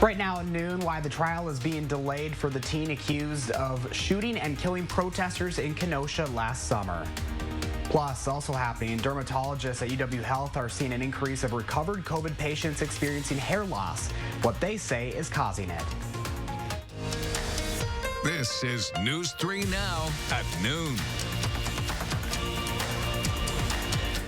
Right now at noon, why the trial is being delayed for the teen accused of shooting and killing protesters in Kenosha last summer. Plus, also happening, dermatologists at UW Health are seeing an increase of recovered COVID patients experiencing hair loss, what they say is causing it. This is News 3 Now at noon.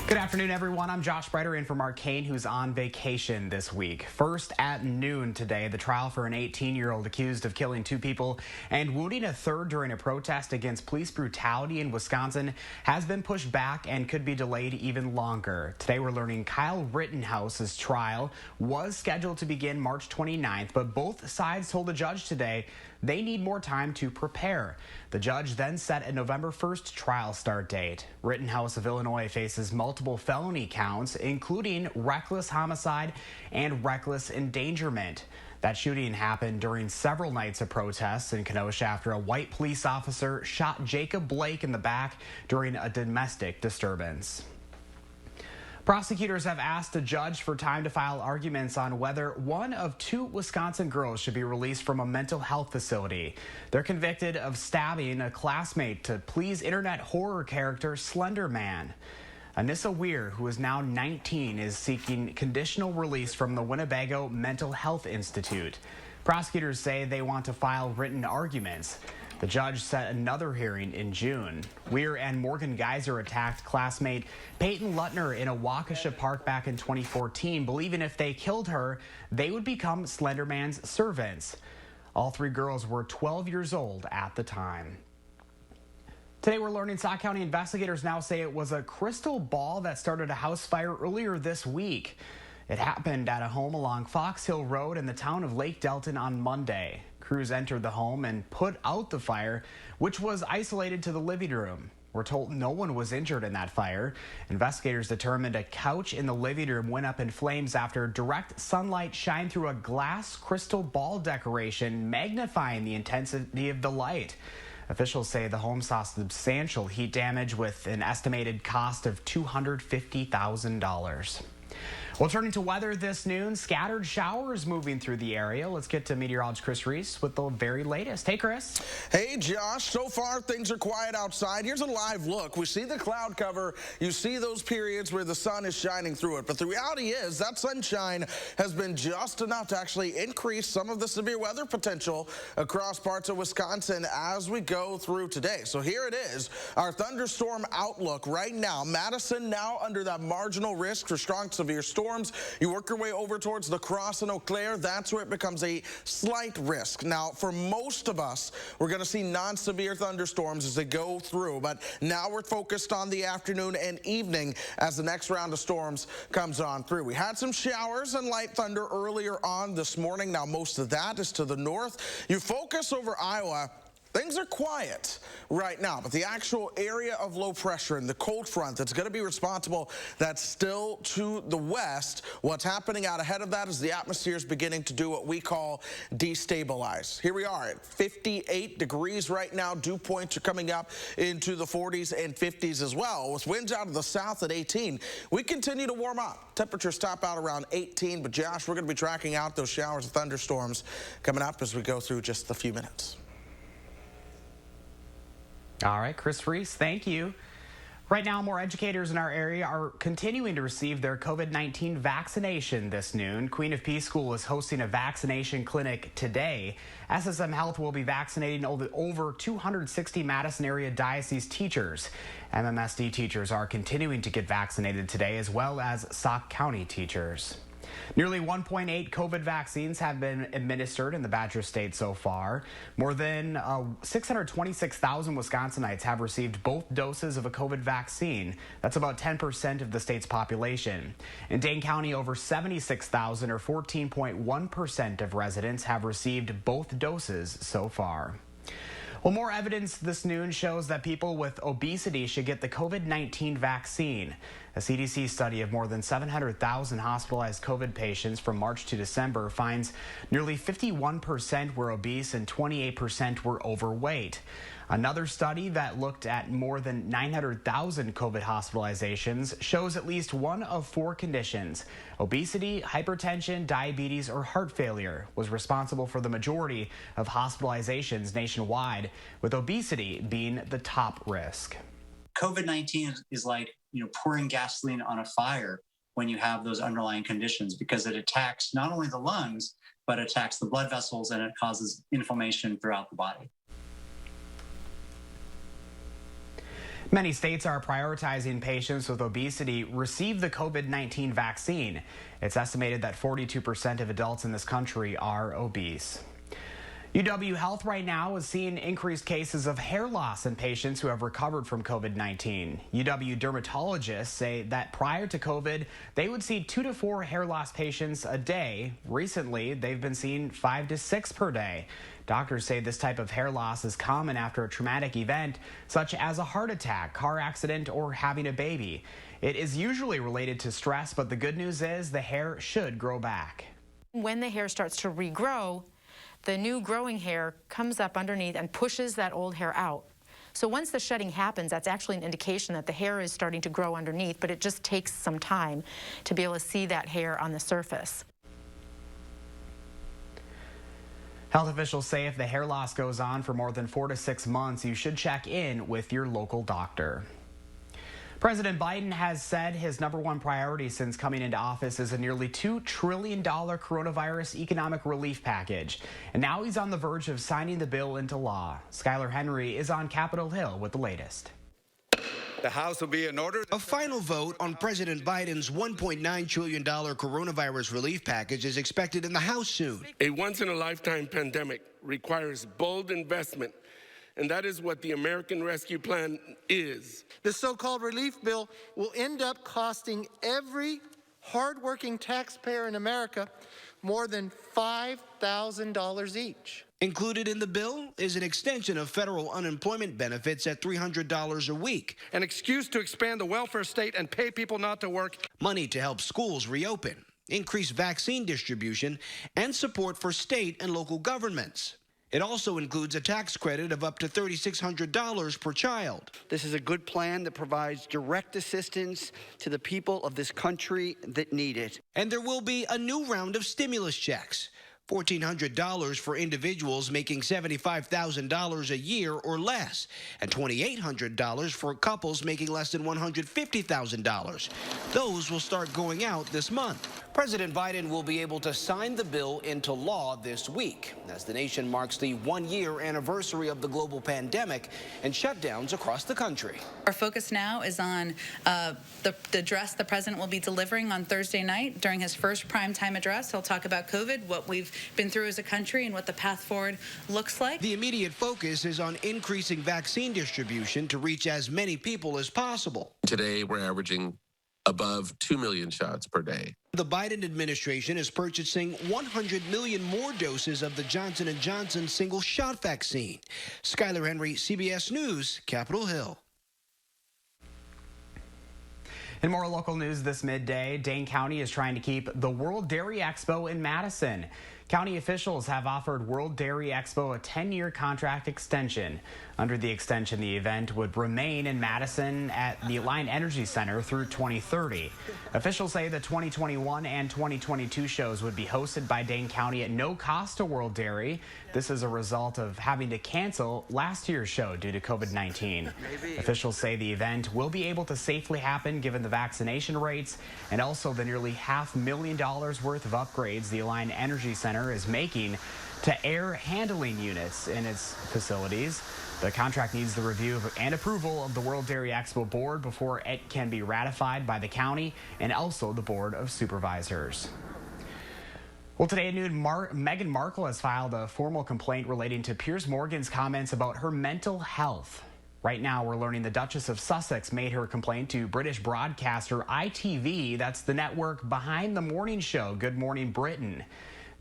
Good afternoon, everyone. I'm Josh Breiter in for Mark Kane, who's on vacation this week. First at noon today, the trial for an 18-year-old accused of killing two people and wounding a third during a protest against police brutality in Wisconsin has been pushed back and could be delayed even longer. Today, we're learning Kyle Rittenhouse's trial was scheduled to begin March 29th, but both sides told the judge today they need more time to prepare. The judge then set a November 1st trial start date. Rittenhouse of Illinois faces multiple felony counts, including reckless homicide and reckless endangerment. That shooting happened during several nights of protests in Kenosha after a white police officer shot Jacob Blake in the back during a domestic disturbance. Prosecutors have asked a judge for time to file arguments on whether one of two Wisconsin girls should be released from a mental health facility. They're convicted of stabbing a classmate to please internet horror character Slender Man. Anissa Weir, who is now 19, is seeking conditional release from the Winnebago Mental Health Institute. Prosecutors say they want to file written arguments. The judge set another hearing in June. Weir and Morgan Geyser attacked classmate Peyton Lutner in a Waukesha park back in 2014, believing if they killed her, they would become Slenderman's servants. All three girls were 12 years old at the time. Today we're learning Sauk County investigators now say it was a crystal ball that started a house fire earlier this week. It happened at a home along Fox Hill Road in the town of Lake Delton on Monday. Crews entered the home and put out the fire, which was isolated to the living room. We're told no one was injured in that fire. Investigators determined a couch in the living room went up in flames after direct sunlight shined through a glass crystal ball decoration, magnifying the intensity of the light. Officials say the home saw substantial heat damage with an estimated cost of $250,000. Well, turning to weather this noon, scattered showers moving through the area. Let's get to meteorologist Chris Reese with the very latest. Hey, Chris. Hey, Josh. So far, things are quiet outside. Here's a live look. We see the cloud cover. You see those periods where the sun is shining through it. But the reality is that sunshine has been just enough to actually increase some of the severe weather potential across parts of Wisconsin as we go through today. So here it is, our thunderstorm outlook right now. Madison now under that marginal risk for strong severe storms. You work your way over towards La Crosse and Eau Claire. That's where it becomes a slight risk. Now, for most of us, we're going to see non-severe thunderstorms as they go through. But now we're focused on the afternoon and evening as the next round of storms comes on through. We had some showers and light thunder earlier on this morning. Now, most of that is to the north. You focus over Iowa. Things are quiet right now, but the actual area of low pressure and the cold front that's going to be responsible, that's still to the west. What's happening out ahead of that is the atmosphere is beginning to do what we call destabilize. Here we are at 58 degrees right now. Dew points are coming up into the 40s and 50s as well. With winds out of the south at 18, we continue to warm up. Temperatures top out around 18, but Josh, we're going to be tracking out those showers and thunderstorms coming up as we go through just a few minutes. All right, Chris Reese, thank you. Right now, more educators in our area are continuing to receive their COVID-19 vaccination this noon. Queen of Peace School is hosting a vaccination clinic today. SSM Health will be vaccinating over 260 Madison area diocese teachers. MMSD teachers are continuing to get vaccinated today, as well as Sauk County teachers. Nearly 1.8 COVID vaccines have been administered in the Badger State so far. More than 626,000 Wisconsinites have received both doses of a COVID vaccine. That's about 10% of the state's population. In Dane County, over 76,000 or 14.1% of residents have received both doses so far. Well, more evidence this noon shows that people with obesity should get the COVID-19 vaccine. A CDC study of more than 700,000 hospitalized COVID patients from March to December finds nearly 51% were obese and 28% were overweight. Another study that looked at more than 900,000 COVID hospitalizations shows at least one of 4 conditions, obesity, hypertension, diabetes, or heart failure, was responsible for the majority of hospitalizations nationwide, with obesity being the top risk. COVID-19 is like, pouring gasoline on a fire when you have those underlying conditions, because it attacks not only the lungs, but attacks the blood vessels, and it causes inflammation throughout the body. Many states are prioritizing patients with obesity receive the COVID-19 vaccine. It's estimated that 42% of adults in this country are obese. UW Health right now is seeing increased cases of hair loss in patients who have recovered from COVID-19. UW dermatologists say that prior to COVID, they would see 2 to 4 hair loss patients a day. Recently, they've been seeing 5 to 6 per day. Doctors say this type of hair loss is common after a traumatic event, such as a heart attack, car accident, or having a baby. It is usually related to stress, but the good news is the hair should grow back. When the hair starts to regrow, the new growing hair comes up underneath and pushes that old hair out. So once the shedding happens, that's actually an indication that the hair is starting to grow underneath, but it just takes some time to be able to see that hair on the surface. Health officials say if the hair loss goes on for more than 4 to 6 months, you should check in with your local doctor. President Biden has said his #1 priority since coming into office is a nearly $2 trillion coronavirus economic relief package. And now he's on the verge of signing the bill into law. Skylar Henry is on Capitol Hill with the latest. The House will be in order. A final vote on President Biden's $1.9 trillion coronavirus relief package is expected in the House soon. A once-in-a-lifetime pandemic requires bold investment, and that is what the American Rescue Plan is. The so-called relief bill will end up costing every hardworking taxpayer in America more than $5,000 each. Included in the bill is an extension of federal unemployment benefits at $300 a week. An excuse to expand the welfare state and pay people not to work. Money to help schools reopen, increase vaccine distribution, and support for state and local governments. It also includes a tax credit of up to $3,600 per child. This is a good plan that provides direct assistance to the people of this country that need it. And there will be a new round of stimulus checks. $1,400 for individuals making $75,000 a year or less, and $2,800 for couples making less than $150,000. Those will start going out this month. President Biden will be able to sign the bill into law this week as the nation marks the 1-year anniversary of the global pandemic and shutdowns across the country. Our focus now is on the address the president will be delivering on Thursday night during his first primetime address. He'll talk about COVID, what we've been through as a country, and what the path forward looks like. The immediate focus is on increasing vaccine distribution to reach as many people as possible. Today, we're averaging above 2 million shots per day. The Biden administration is purchasing 100 million more doses of the Johnson & Johnson single-shot vaccine. Skylar Henry, CBS News, Capitol Hill. In more local news this midday, Dane County is trying to keep the World Dairy Expo in Madison. County officials have offered World Dairy Expo a 10-year contract extension. Under the extension, the event would remain in Madison at the Blain Energy Center through 2030. Officials say the 2021 and 2022 shows would be hosted by Dane County at no cost to World Dairy. This is a result of having to cancel last year's show due to COVID-19. Officials say the event will be able to safely happen given the vaccination rates and also the nearly $500,000 worth of upgrades the Blain Energy Center is making to air handling units in its facilities. The contract needs the review and approval of the World Dairy Expo board before it can be ratified by the county and also the Board of Supervisors. Well, today at noon, Meghan Markle has filed a formal complaint relating to Piers Morgan's comments about her mental health. Right now, we're learning the Duchess of Sussex made her complaint to British broadcaster ITV. That's the network behind the morning show, Good Morning Britain.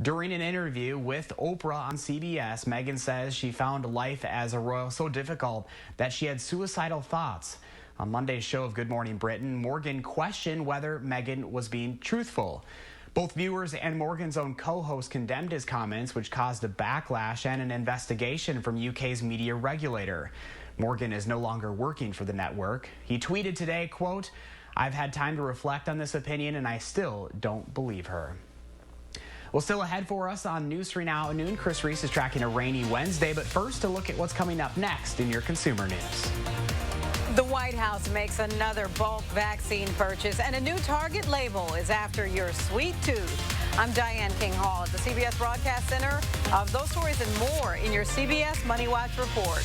During an interview with Oprah on CBS, Meghan says she found life as a royal so difficult that she had suicidal thoughts. On Monday's show of Good Morning Britain, Morgan questioned whether Meghan was being truthful. Both viewers and Morgan's own co-host condemned his comments, which caused a backlash and an investigation from UK's media regulator. Morgan is no longer working for the network. He tweeted today, quote, "I've had time to reflect on this opinion and I still don't believe her." Well, still ahead for us on News 3 Now at noon, Chris Reese is tracking a rainy Wednesday, but first a look at what's coming up next in your consumer news. The White House makes another bulk vaccine purchase, and a new Target label is after your sweet tooth. I'm Diane King Hall at the CBS Broadcast Center. Of those stories and more in your CBS Money Watch report.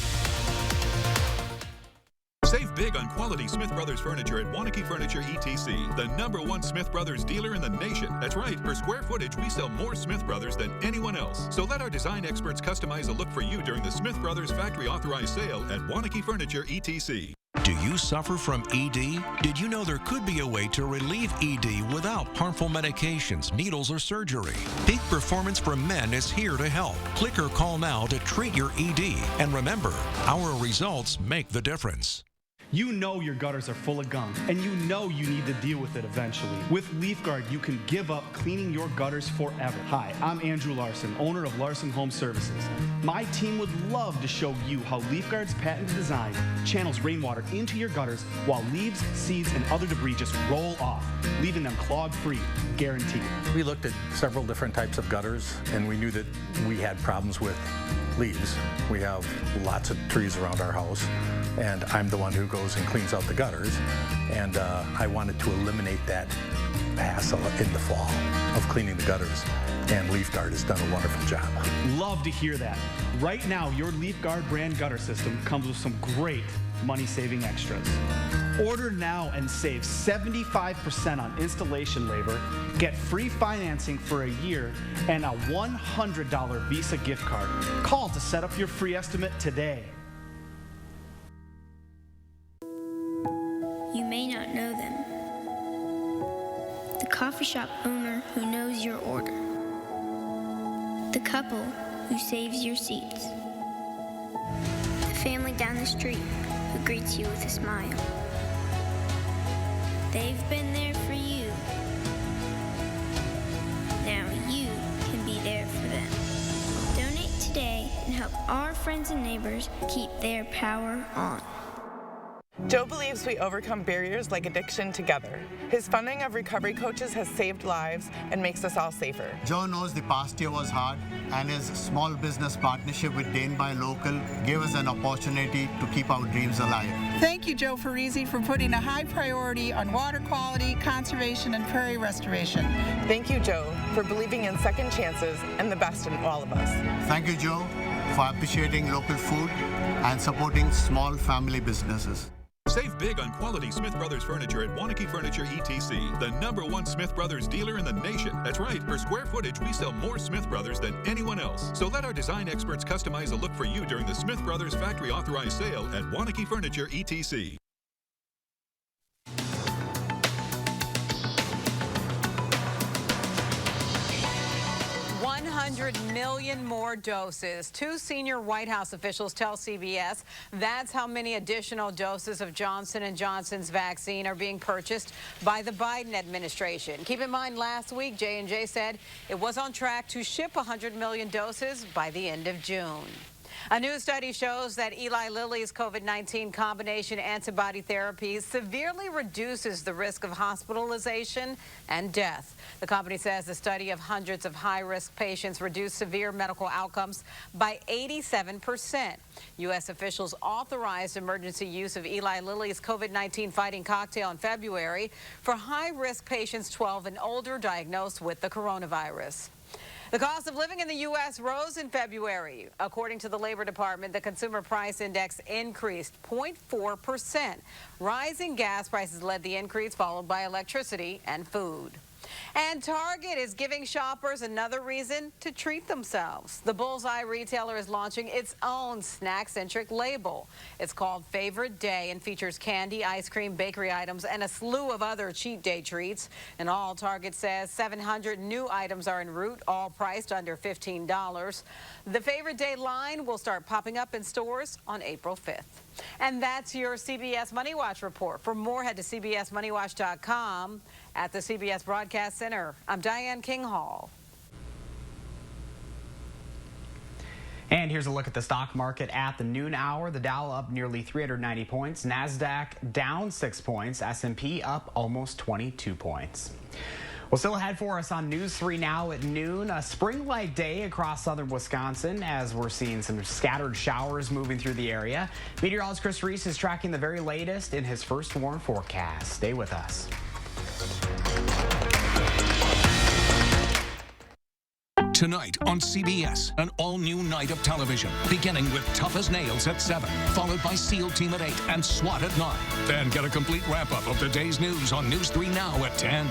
Save big on quality Smith Brothers furniture at Wanakee Furniture ETC, the #1 Smith Brothers dealer in the nation. That's right, per square footage, we sell more Smith Brothers than anyone else. So let our design experts customize a look for you during the Smith Brothers factory authorized sale at Wanakee Furniture ETC. Do you suffer from ED? Did you know there could be a way to relieve ED without harmful medications, needles, or surgery? Peak Performance for Men is here to help. Click or call now to treat your ED. And remember, our results make the difference. You know your gutters are full of gunk, and you know you need to deal with it eventually. With LeafGuard, you can give up cleaning your gutters forever. Hi, I'm Andrew Larson, owner of Larson Home Services. My team would love to show you how LeafGuard's patented design channels rainwater into your gutters while leaves, seeds, and other debris just roll off, leaving them clog-free, guaranteed. We looked at several different types of gutters, and we knew that we had problems with leaves. We have lots of trees around our house, and I'm the one who goes and cleans out the gutters, and I wanted to eliminate that hassle in the fall of cleaning the gutters, and LeafGuard has done a wonderful job. Love to hear that. Right now, your LeafGuard brand gutter system comes with some great money-saving extras. Order now and save 75% on installation labor, get free financing for a year, and a $100 Visa gift card. Call to set up your free estimate today. You may not know them. The coffee shop owner who knows your order. The couple who saves your seats. The family down the street who greets you with a smile. They've been there for you. Now you can be there for them. Donate today and help our friends and neighbors keep their power on. Joe believes we overcome barriers like addiction together. His funding of recovery coaches has saved lives and makes us all safer. Joe knows the past year was hard, and his small business partnership with Dane Buy Local gave us an opportunity to keep our dreams alive. Thank you, Joe Farisi, for putting a high priority on water quality, conservation, and prairie restoration. Thank you, Joe, for believing in second chances and the best in all of us. Thank you, Joe, for appreciating local food and supporting small family businesses. Save big on quality Smith Brothers furniture at Wanakee Furniture ETC, the #1 Smith Brothers dealer in the nation. That's right, per square footage, we sell more Smith Brothers than anyone else. So let our design experts customize a look for you during the Smith Brothers factory authorized sale at Wanakee Furniture ETC. 100 million more doses. Two senior White House officials tell CBS that's how many additional doses of Johnson & Johnson's vaccine are being purchased by the Biden administration. Keep in mind, last week, J&J said it was on track to ship 100 million doses by the end of June. A new study shows that Eli Lilly's COVID-19 combination antibody therapy severely reduces the risk of hospitalization and death. The company says the study of hundreds of high-risk patients reduced severe medical outcomes by 87%. U.S. officials authorized emergency use of Eli Lilly's COVID-19 fighting cocktail in February for high-risk patients 12 and older diagnosed with the coronavirus. The cost of living in the U.S. rose in February. According to the Labor Department, the Consumer Price Index increased 0.4%. Rising gas prices led the increase, followed by electricity and food. And Target is giving shoppers another reason to treat themselves. The Bullseye retailer is launching its own snack-centric label. It's called Favorite Day and features candy, ice cream, bakery items, and a slew of other cheat day treats. In all, Target says 700 new items are en route, all priced under $15. The Favorite Day line will start popping up in stores on April 5th. And that's your CBS Money Watch report. For more, head to cbsmoneywatch.com. At the CBS Broadcast Center, I'm Diane Kinghall. And here's a look at the stock market at the noon hour. The Dow up nearly 390 points. NASDAQ down 6 points. S&P up almost 22 points. Well, still ahead for us on News 3 now at noon. A spring-like day across southern Wisconsin as we're seeing some scattered showers moving through the area. Meteorologist Chris Reese is tracking the very latest in his first warn forecast. Stay with us. Tonight on CBS, an all-new night of television, beginning with Tough as Nails at 7, followed by SEAL Team at 8 and SWAT at 9. Then get a complete wrap-up of the day's news on News 3 Now at 10.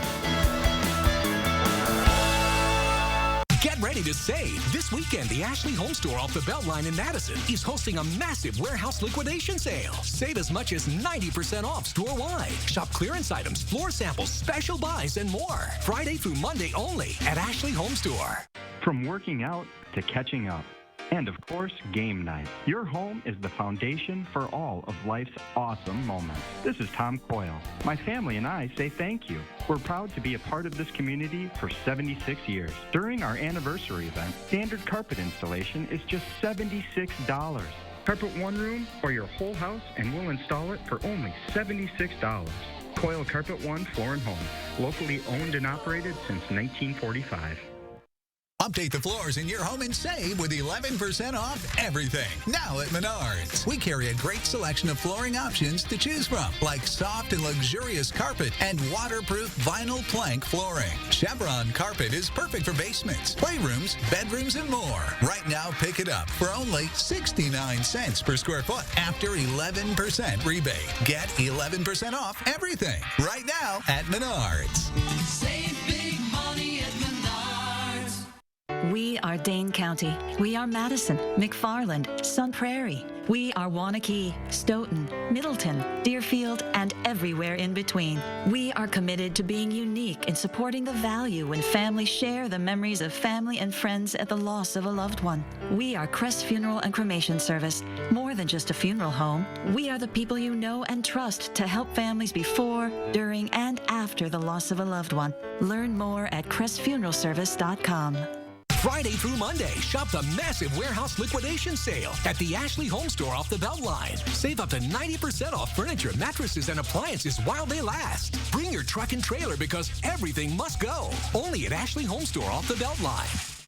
Get ready to save. This weekend, the Ashley Home Store off the Beltline in Madison is hosting a massive warehouse liquidation sale. Save as much as 90% off store-wide. Shop clearance items, floor samples, special buys, and more. Friday through Monday only at Ashley Home Store. From working out to catching up. And of course, game night. Your home is the foundation for all of life's awesome moments. This is Tom Coyle. My family and I say thank you. We're proud to be a part of this community for 76 years. During our anniversary event, standard carpet installation is just $76. Carpet one room or your whole house, and we'll install it for only $76. Coyle Carpet One Floor and Home, locally owned and operated since 1945. Update the floors in your home and save with 11% off everything. Now at Menards. We carry a great selection of flooring options to choose from, like soft and luxurious carpet and waterproof vinyl plank flooring. Chevron carpet is perfect for basements, playrooms, bedrooms, and more. Right now, pick it up for only 69 cents per square foot after 11% rebate. Get 11% off everything right now at Menards. Save big money at Menards. We are Dane County. We are Madison, McFarland, Sun Prairie. We are Waunakee, Stoughton, Middleton, Deerfield, and everywhere in between. We are committed to being unique in supporting the value when families share the memories of family and friends at the loss of a loved one. We are CRESS Funeral and Cremation Service. More than just a funeral home, we are the people you know and trust to help families before, during, and after the loss of a loved one. Learn more at CRESSFuneralService.com. Friday through Monday, shop the massive warehouse liquidation sale at the Ashley Home Store off the Beltline. Save up to 90% off furniture, mattresses, and appliances while they last. Bring your truck and trailer because everything must go. Only at Ashley Home Store off the Beltline.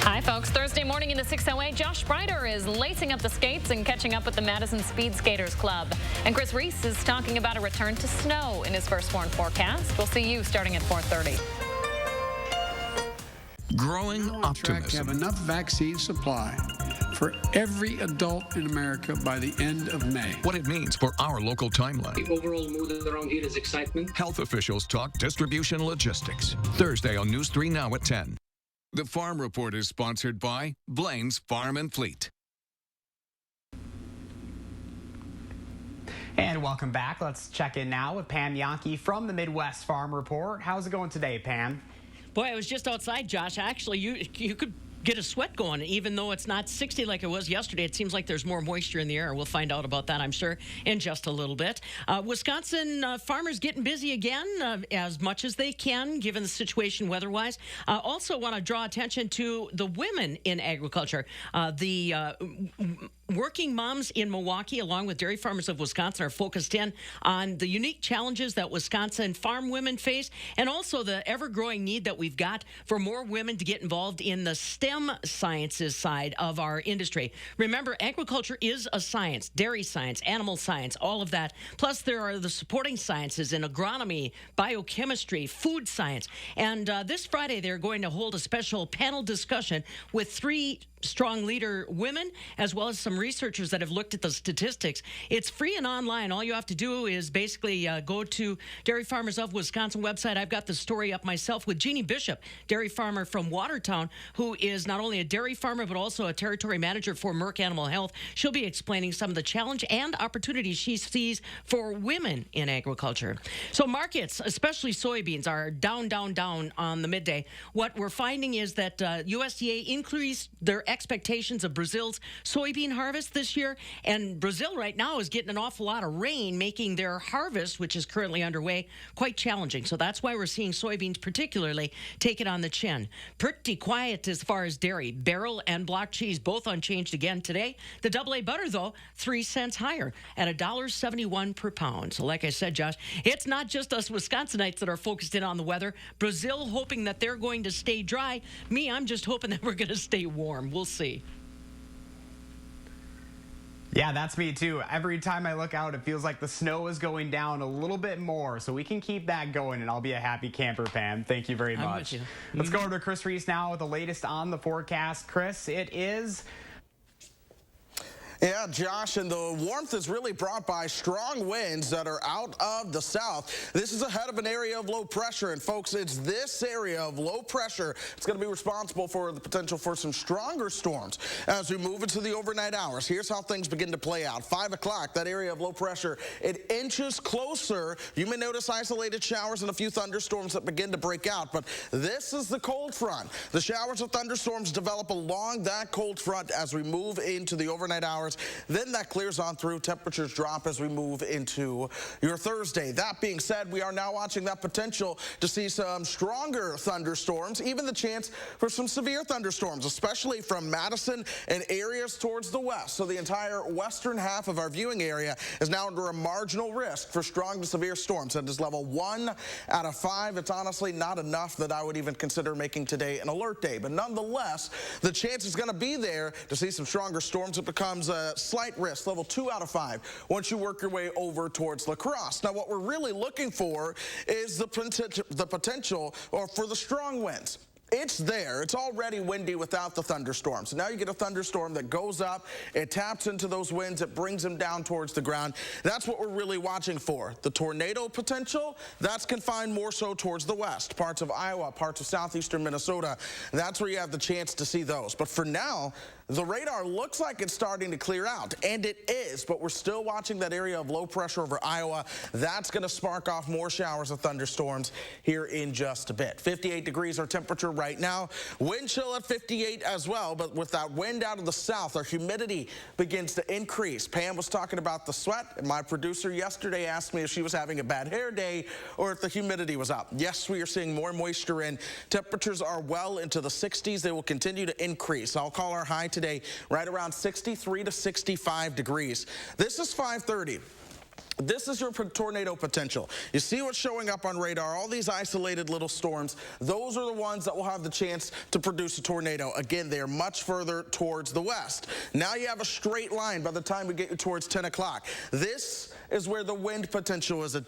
Hi, folks. Thursday morning in the 608, Josh Sprider is lacing up the skates and catching up with the Madison Speed Skaters Club. And Chris Reese is talking about a return to snow in his first warn forecast. We'll see you starting at 4:30. Growing optimism. Have enough vaccine supply for every adult in America by the end of May. What it means for our local timeline. The overall mood around here is excitement. Health officials talk distribution logistics. Thursday on News 3 Now at 10. The Farm Report is sponsored by Blain's Farm and Fleet. And welcome back. Let's check in now with Pam Yankee from the Midwest Farm Report. How's it going today, Pam? Boy, I was just outside, Josh. Actually, you could get a sweat going, even though it's not 60 like it was yesterday. It seems like there's more moisture in the air. We'll find out about that, I'm sure, in just a little bit. Wisconsin farmers getting busy again, as much as they can, given the situation weather-wise. Also want to draw attention to the women in agriculture. Working moms in Milwaukee, along with Dairy Farmers of Wisconsin, are focused in on the unique challenges that Wisconsin farm women face, and also the ever-growing need that we've got for more women to get involved in the STEM sciences side of our industry. Remember, agriculture is a science, dairy science, animal science, all of that. Plus, there are the supporting sciences in agronomy, biochemistry, food science. And this Friday, they're going to hold a special panel discussion with 3 strong leader women, as well as some researchers that have looked at the statistics. It's free and online. All you have to do is basically go to Dairy Farmers of Wisconsin website. I've got the story up myself with Jeannie Bishop, dairy farmer from Watertown, who is is not only a dairy farmer, but also a territory manager for Merck Animal Health. She'll be explaining some of the challenge and opportunities she sees for women in agriculture. So markets, especially soybeans, are down on the midday. What we're finding is that USDA increased their expectations of Brazil's soybean harvest this year, and Brazil right now is getting an awful lot of rain, making their harvest, which is currently underway, quite challenging. So that's why we're seeing soybeans particularly take it on the chin. Pretty quiet as far as dairy. Barrel and block cheese both unchanged again today. The AA butter, though, 3 cents higher at $1.71 per pound. So like I said, Josh, it's not just us Wisconsinites that are focused in on the weather. Brazil hoping that they're going to stay dry. Me, I'm just hoping that we're going to stay warm. We'll see. Yeah, that's me too. Every time I look out, it feels like the snow is going down a little bit more, so we can keep that going, and I'll be a happy camper, Pam. Thank you very much. I'm with you. Let's go over to Chris Reese now with the latest on the forecast. Chris, it is... Yeah, Josh, and the warmth is really brought by strong winds that are out of the south. This is ahead of an area of low pressure, and folks, it's this area of low pressure it's going to be responsible for the potential for some stronger storms as we move into the overnight hours. Here's how things begin to play out. 5 o'clock, that area of low pressure, it inches closer. You may notice isolated showers and a few thunderstorms that begin to break out, but this is the cold front. The showers and thunderstorms develop along that cold front as we move into the overnight hours. Then that clears on through. Temperatures drop as we move into your Thursday. That being said, we are now watching that potential to see some stronger thunderstorms, even the chance for some severe thunderstorms, especially from Madison and areas towards the west. So the entire western half of our viewing area is now under a marginal risk for strong to severe storms. That is level 1 out of 5. It's honestly not enough that I would even consider making today an alert day. But nonetheless, the chance is going to be there to see some stronger storms. It becomes a slight risk, level 2 out of 5, once you work your way over towards La Crosse. Now, what we're really looking for is the potential for the strong winds. It's there. It's already windy without the thunderstorm. So now you get a thunderstorm that goes up, it taps into those winds, it brings them down towards the ground. That's what we're really watching for. The tornado potential, that's confined more so towards the west, parts of Iowa, parts of southeastern Minnesota. That's where you have the chance to see those. But for now, the radar looks like it's starting to clear out, and it is, but we're still watching that area of low pressure over Iowa. That's going to spark off more showers of thunderstorms here in just a bit. 58 degrees our temperature right now. Wind chill at 58 as well, but with that wind out of the south, our humidity begins to increase. Pam was talking about the sweat, and my producer yesterday asked me if she was having a bad hair day or if the humidity was up. Yes, we are seeing more moisture in. Temperatures are well into the 60s. They will continue to increase. I'll call our high today right around 63 to 65 degrees. This is 5:30. This is your tornado potential. You see what's showing up on radar, all these isolated little storms. Those are the ones that will have the chance to produce a tornado. Again, they are much further towards the west. Now you have a straight line by the time we get you towards 10 o'clock. This is where the wind potential is a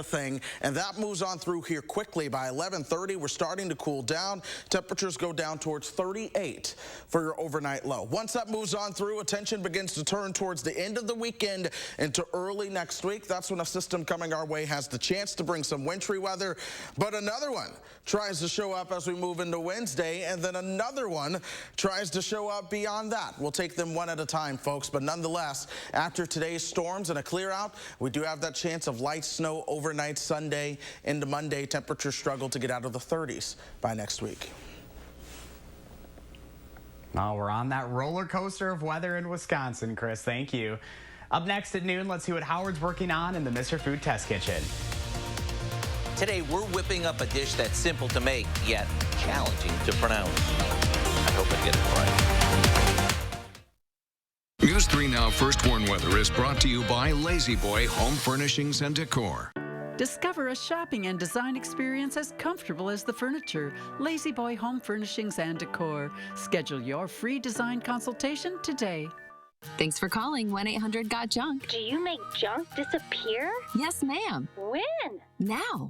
thing, and that moves on through here quickly. By 11:30, we're starting to cool down. Temperatures go down towards 38 for your overnight low. Once that moves on through, attention begins to turn towards the end of the weekend into early next week. That's when a system coming our way has the chance to bring some wintry weather, but another one tries to show up as we move into Wednesday, and then another one tries to show up beyond that. We'll take them one at a time, folks, but nonetheless, after today's storms and a clear out, we do have that chance of light snow overnight Sunday into Monday. Temperatures struggle to get out of the 30s by next week. Oh, we're on that roller coaster of weather in Wisconsin, Chris. Thank you. Up next at noon, let's see what Howard's working on in the Mr. Food Test Kitchen. Today, we're whipping up a dish that's simple to make, yet challenging to pronounce. I hope I get it right. News 3 Now First Warn Weather is brought to you by Lazy Boy Home Furnishings and Decor. Discover a shopping and design experience as comfortable as the furniture. Lazy Boy Home Furnishings and Decor. Schedule your free design consultation today. Thanks for calling 1-800-GOT-JUNK. Do you make junk disappear? Yes, ma'am. When? Now.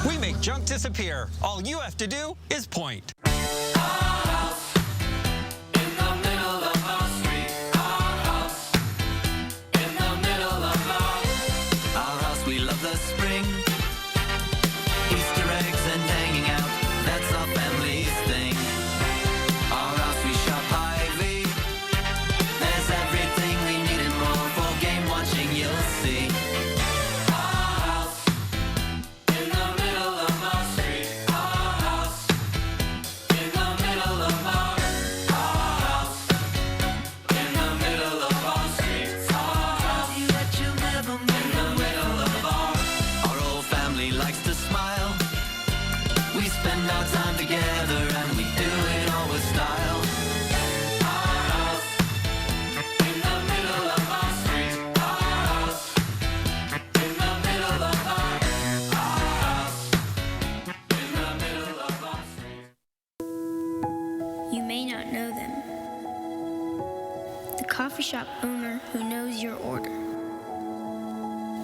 We make junk disappear. All you have to do is point.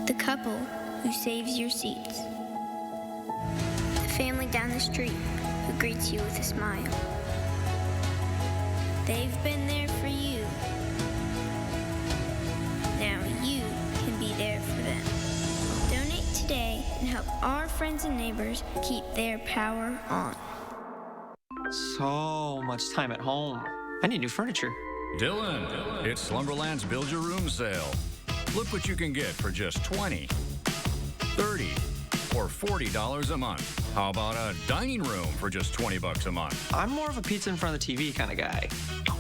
The couple who saves your seats. The family down the street who greets you with a smile. They've been there for you. Now you can be there for them. Donate today and help our friends and neighbors keep their power on. So much time at home. I need new furniture. Dylan, it's Slumberland's Build Your Room sale. Look what you can get for just $20, $30, or $40 a month. How about a dining room for just $20 a month? I'm more of a pizza in front of the TV kind of guy.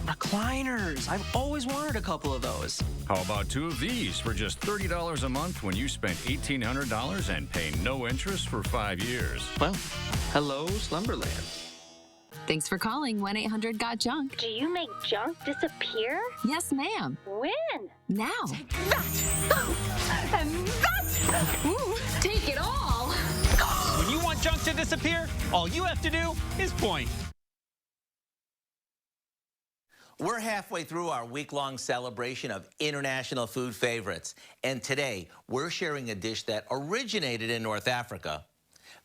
Recliners. I've always wanted a couple of those. How about 2 of these for just $30 a month when you spent $1,800 and pay no interest for 5 years? Well, hello, Slumberland. Thanks for calling 1-800-GOT-JUNK. Do you make junk disappear? Yes, ma'am. When? Now. Take that! And that! Ooh, take it all! When you want junk to disappear, all you have to do is point. We're halfway through our week-long celebration of international food favorites. And today, we're sharing a dish that originated in North Africa,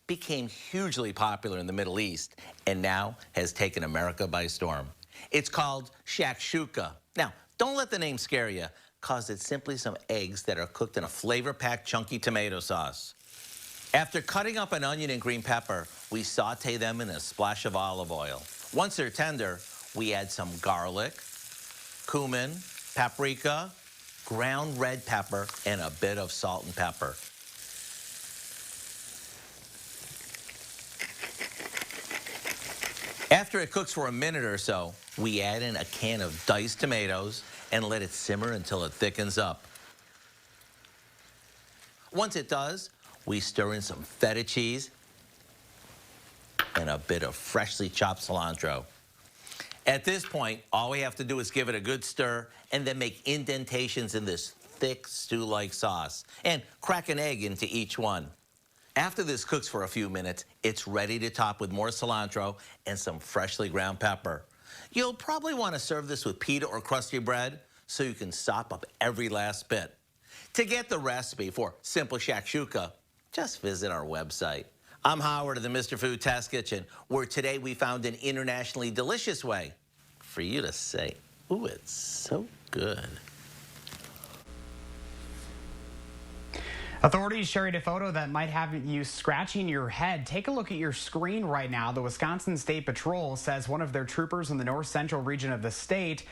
became hugely popular in the Middle East, and now has taken America by storm. It's called shakshuka. Now, don't let the name scare you, cause it's simply some eggs that are cooked in a flavor-packed chunky tomato sauce. After cutting up an onion and green pepper, we saute them in a splash of olive oil. Once they're tender, we add some garlic, cumin, paprika, ground red pepper, and a bit of salt and pepper. After it cooks for a minute or so, we add in a can of diced tomatoes and let it simmer until it thickens up. Once it does, we stir in some feta cheese and a bit of freshly chopped cilantro. At this point, all we have to do is give it a good stir and then make indentations in this thick stew-like sauce and crack an egg into each one. After this cooks for a few minutes, it's ready to top with more cilantro and some freshly ground pepper. You'll probably want to serve this with pita or crusty bread so you can sop up every last bit. To get the recipe for simple shakshuka, just visit our website. I'm Howard of the Mr. Food Test Kitchen, where today we found an internationally delicious way for you to say, ooh, it's so good. Authorities sharing a photo that might have you scratching your head. Take a look at your screen right now. The Wisconsin State Patrol says one of their troopers in the north central region of the state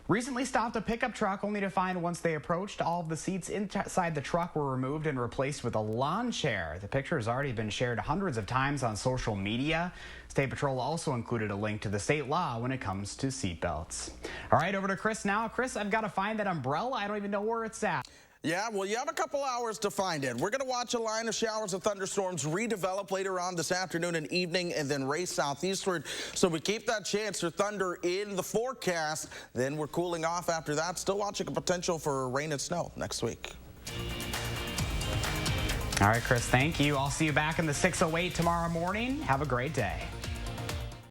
recently stopped a pickup truck only to find once they approached, all of the seats inside the truck were removed and replaced with a lawn chair. The picture has already been shared hundreds of times on social media. State Patrol also included a link to the state law when it comes to seatbelts. All right, over to Chris now. Chris, I've got to find that umbrella. I don't even know where it's at. Yeah, well, you have a couple hours to find it. We're going to watch a line of showers and thunderstorms redevelop later on this afternoon and evening and then race southeastward. So we keep that chance for thunder in the forecast. Then we're cooling off after that. Still watching a potential for rain and snow next week. All right, Chris, thank you. I'll see you back in the 608 tomorrow morning. Have a great day.